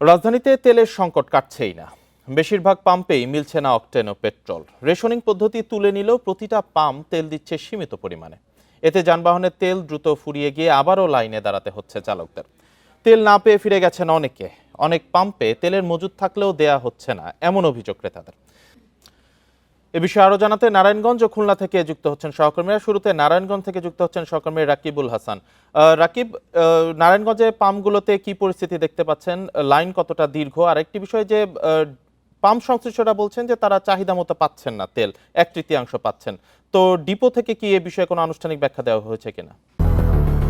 রাজধানীতে তেলের সংকট কাটছেই না। বেশিরভাগ পাম্পেই মিলছে না অকটেন ও পেট্রোল। রেশনিং পদ্ধতি তুলে নিলেও প্রতিটা পাম্প তেল দিচ্ছে সীমিত পরিমাণে। এতে যানবাহনের তেল দ্রুত ফুরিয়ে গিয়ে আবারও লাইনে দাঁড়াতে হচ্ছে চালকদের। তেল না পেয়ে ফিরে গেছেন অনেকে। অনেক পাম্পে তেলের মজুদ থাকলেও দেয়া হচ্ছে না, এমন অভিযোগ ক্রেতাদের। এ বিষয়ে আরো জানাতে নারায়ণগঞ্জ ও খুলনা থেকে যুক্ত হচ্ছেন সহকর্মীরা। শুরুতে নারায়ণগঞ্জ থেকে যুক্ত হচ্ছেন সহকর্মী রাকিবুল হাসান। রাকিব, নারায়ণগঞ্জে পাম্পগুলোতে কি পরিস্থিতি দেখতে পাচ্ছেন? লাইন কতটা দীর্ঘ? আর একটি বিষয় যে পাম্প সংশ্লিষ্টরা বলছেন যে তারা চাহিদা মতো পাচ্ছেন না তেল, 1/3 পাচ্ছেন। তো ডিপো থেকে কি এ বিষয়ে কোনো আনুষ্ঠানিক ব্যাখ্যা দেওয়া হয়েছে কিনা?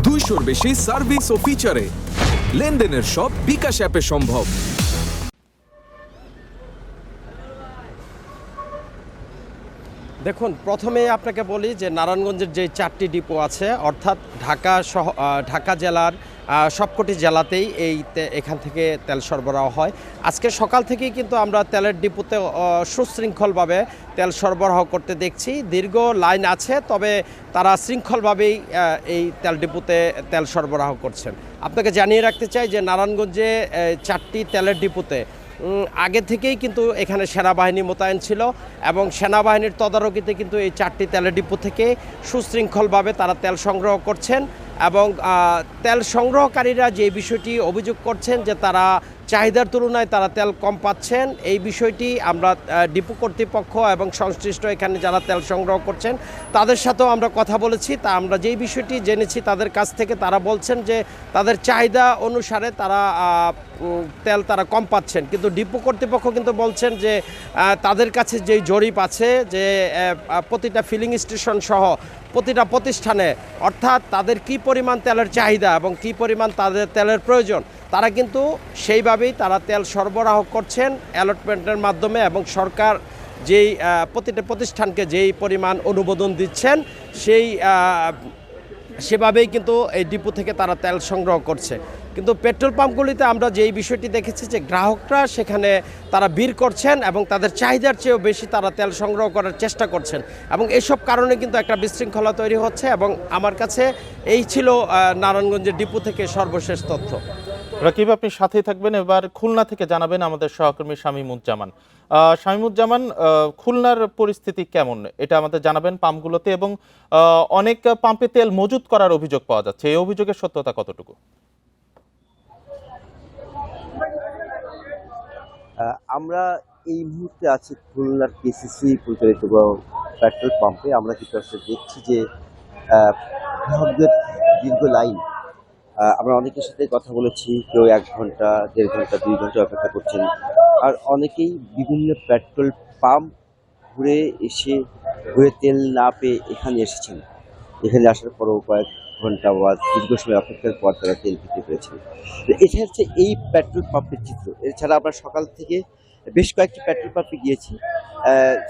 200-র বেশি সার্ভিস ও ফিচারে লেনদেনের সব বিকাশ অ্যাপে সম্ভব। দেখুন, প্রথমে আপনাকে বলি যে নারায়ণগঞ্জের যে 4টি ডিপো আছে, অর্থাৎ ঢাকা জেলার সবকটি জেলাতেই এখান থেকে তেল সরবরাহ হয়। আজকে সকাল থেকেই কিন্তু আমরা তেলের ডিপোতে সুশৃঙ্খলভাবে তেল সরবরাহ করতে দেখছি। দীর্ঘ লাইন আছে, তবে তারা শৃঙ্খলভাবেই এই তেল ডিপোতে তেল সরবরাহ করছেন। আপনাকে জানিয়ে রাখতে চাই যে নারায়ণগঞ্জে 4টি তেলের ডিপোতে আগে থেকেই কিন্তু এখানে সেনাবাহিনী মোতায়েন ছিল এবং সেনাবাহিনীর তদারকিতে কিন্তু এই 4টি তেলের ডিপো থেকে সুশৃঙ্খলভাবে তারা তেল সংগ্রহ করছেন। এবং তেল সংগ্রহকারীরা যে বিষয়টি অভিযোগ করছেন যে তারা চাহিদার তুলনায় তারা তেল কম পাচ্ছেন, এই বিষয়টি আমরা ডিপো কর্তৃপক্ষ এবং সংশ্লিষ্ট এখানে যারা তেল সংগ্রহ করছেন তাদের সাথেও আমরা কথা বলেছি। তা আমরা যেই বিষয়টি জেনেছি তাদের কাছ থেকে, তারা বলছেন যে তাদের চাহিদা অনুসারে তেল তারা কম পাচ্ছেন। কিন্তু ডিপো কর্তৃপক্ষ কিন্তু বলছেন যে তাদের কাছে যেই জরিপ আছে যে প্রতিটা ফিলিং স্টেশন সহ প্রতিটা প্রতিষ্ঠানে, অর্থাৎ তাদের কি পরিমাণ তেলের চাহিদা এবং কি পরিমাণ তাদের তেলের প্রয়োজন, তারা কিন্তু সেইভাবেই তারা তেল সরবরাহ করছেন অ্যালটমেন্টের মাধ্যমে। এবং সরকার যেই প্রতিটা প্রতিষ্ঠানকে যেই পরিমাণ অনুমোদন দিচ্ছেন সেভাবেই কিন্তু এই ডিপো থেকে তারা তেল সংগ্রহ করছে। কিন্তু পেট্রোল পাম্পগুলিতে আমরা যেই বিষয়টি দেখেছি যে গ্রাহকরা সেখানে তারা ভিড় করছেন এবং তাদের চাহিদার চেয়েও বেশি তারা তেল সংগ্রহ করার চেষ্টা করছেন এবং এইসব কারণে কিন্তু একটা বিশৃঙ্খলা তৈরি হচ্ছে। এবং আমার কাছে এই ছিল নারায়ণগঞ্জের ডিপো থেকে সর্বশেষ তথ্য। রাকিব, আপনি সাথেই থাকবেন। এবার খুলনা থেকে জানাবেন আমাদের সহকর্মী শামীমুজ্জামান। শামীমুজ্জামান, খুলনার পরিস্থিতি কেমন এটা আমাদের জানাবেন পাম্পগুলোতে, এবং অনেক পাম্পে তেল মজুত করার অভিযোগ পাওয়া যাচ্ছে, এই অভিযোগের সত্যতা কতটুকু? আমরা এই মুহূর্তে আছি খুলনার কেসিসি পরিচালিত পেট্রোল পাম্পে। আমরা কিন্তু আসলে দেখছি যে গ্রাহকদের দীর্ঘ লাইন। আমরা অনেকের সাথে কথা বলেছি, কেউ 1 ঘন্টা, 1.5 ঘন্টা, 2 ঘন্টা অপেক্ষা করছেন। আর অনেকেই বিভিন্ন পেট্রোল পাম্প ঘুরে তেল না পেয়ে এখানে এসেছেন। এখানে আসার পরও কয়েক ঘন্টা বা দীর্ঘ সময় অপেক্ষার পর তারা তেল পেতে পেরেছেন। তো এটা হচ্ছে এই পেট্রোল পাম্পের চিত্র। এছাড়া আমরা সকাল থেকে বেশ কয়েকটি পেট্রোল পাম্পে গিয়েছি,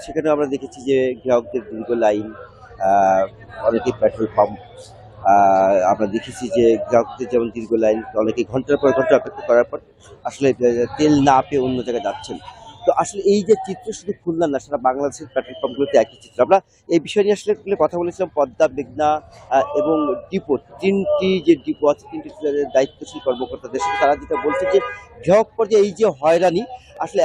সেখানে আমরা দেখেছি যে গ্রাহকদের দীর্ঘ লাইন। অনেকেই পেট্রোল পাম্প আমরা দেখেছি যে গ্রাহকদের যেমন দীর্ঘ লাইন, অনেকে ঘন্টার পর ঘন্টা অপেক্ষা করার পর আসলে তেল না পেয়ে অন্য জায়গায় যাচ্ছেন। তো আসলে এই যে চিত্র শুধু খুলনা না, সারা বাংলাদেশের পেট্রোল পাম্পগুলোতে একই চিত্র। আমরা এই বিষয় নিয়ে আসলে কথা বলেছিলাম পদ্মা, মেঘনা এবং ডিপো, 3টি যে ডিপো আছে, 3টি দায়িত্বশীল কর্মকর্তাদের সাথে। তারা যেটা বলছে যে গ্রাহক পর্যায়ে এই যে হয়রানি, আসলে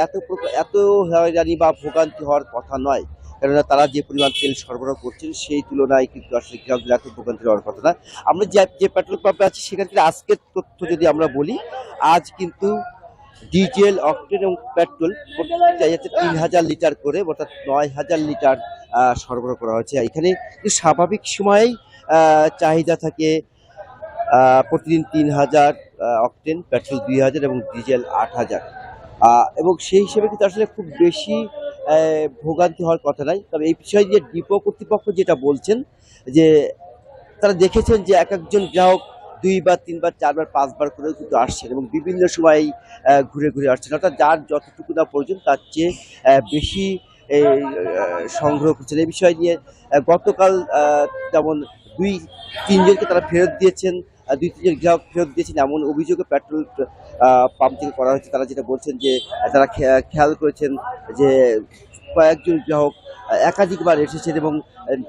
এত হয়রানি বা ভোগান্তি হওয়ার কথা নয়। কেননা তারা যে পরিমাণ তেল সরবরাহ করছেন সেই তুলনায় কিন্তু আসলে গ্রাহকদের এত ভোগান্তি হওয়ার কথা না। আমরা যে পেট্রোল পাম্পে আছি সেখান থেকে আজকের তথ্য যদি আমরা বলি, আজ কিন্তু ডিজেল, অকটেন এবং পেট্রোল যাচ্ছে 3000 লিটার করে, অর্থাৎ 9000 লিটার সরবরাহ করা হয়েছে। এখানে স্বাভাবিক সময়েই চাহিদা থাকে প্রতিদিন 3000 অকটেন, পেট্রোল 2000 এবং ডিজেল 8000। এবং সেই হিসেবে কিন্তু আসলে খুব বেশি ভোগান্তি হওয়ার কথা নাই। তবে এই বিষয়ে যে ডিপো কর্তৃপক্ষ যেটা বলছেন যে তারা দেখেছেন যে একজন গ্রাহক 2 বার, 3 বার, 4 বার, 5 বার করেও কিন্তু আসছেন এবং বিভিন্ন সময় ঘুরে আসছেন। অর্থাৎ যার যতটুকু না প্রয়োজন তার চেয়ে বেশি সংগ্রহ করছেন। এই বিষয় নিয়ে গতকাল যেমন 2-3 জনকে তারা ফেরত দিয়েছেন, 2-3 জন গ্রাহক ফেরত দিয়েছেন, এমন অভিযোগও পেট্রোল পাম্প থেকে করা হয়েছে। তারা যেটা বলছেন যে তারা খেয়াল করেছেন যে কয়েকজন গ্রাহক একাধিকবার এসেছেন এবং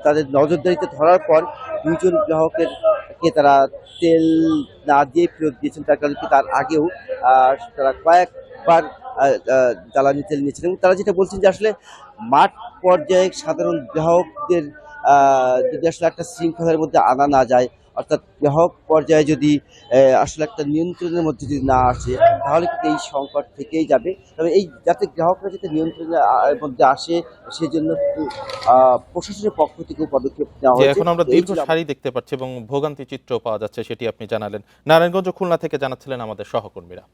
তাদের নজরদারিতে ধরার পর 2 জন গ্রাহকের তারা তেল না দিয়ে ফেরত দিয়েছেন। তার কারণ কি, তার আগেও তারা কয়েকবার জ্বালানি তেল নিয়েছেন এবং তারা যেটা বলছেন যে আসলে মাঠ পর্যায়ে সাধারণ গ্রাহকদের যদি আসলে একটা শৃঙ্খলার মধ্যে আনা না যায়, অর্থাৎ গ্রাহক পর্যায়ে যদি আসলে একটা নিয়ন্ত্রণের মধ্যে যদি না আসে, তাহলে কিন্তু এই সংকট থেকেই যাবে। তবে এই যাতে গ্রাহকরা যাতে নিয়ন্ত্রণের মধ্যে আসে, সেজন্য কিন্তু প্রশাসনের পক্ষ থেকেও পদক্ষেপ নেওয়া যে হয়েছে। এখন আমরা তো এই দীর্ঘ ছিল সারি দেখতে পাচ্ছি এবং ভোগান্তি চিত্র পাওয়া যাচ্ছে, সেটি আপনি জানালেন। নারায়ণগঞ্জ ও খুলনা থেকে জানাচ্ছিলেন আমাদের সহকর্মীরা।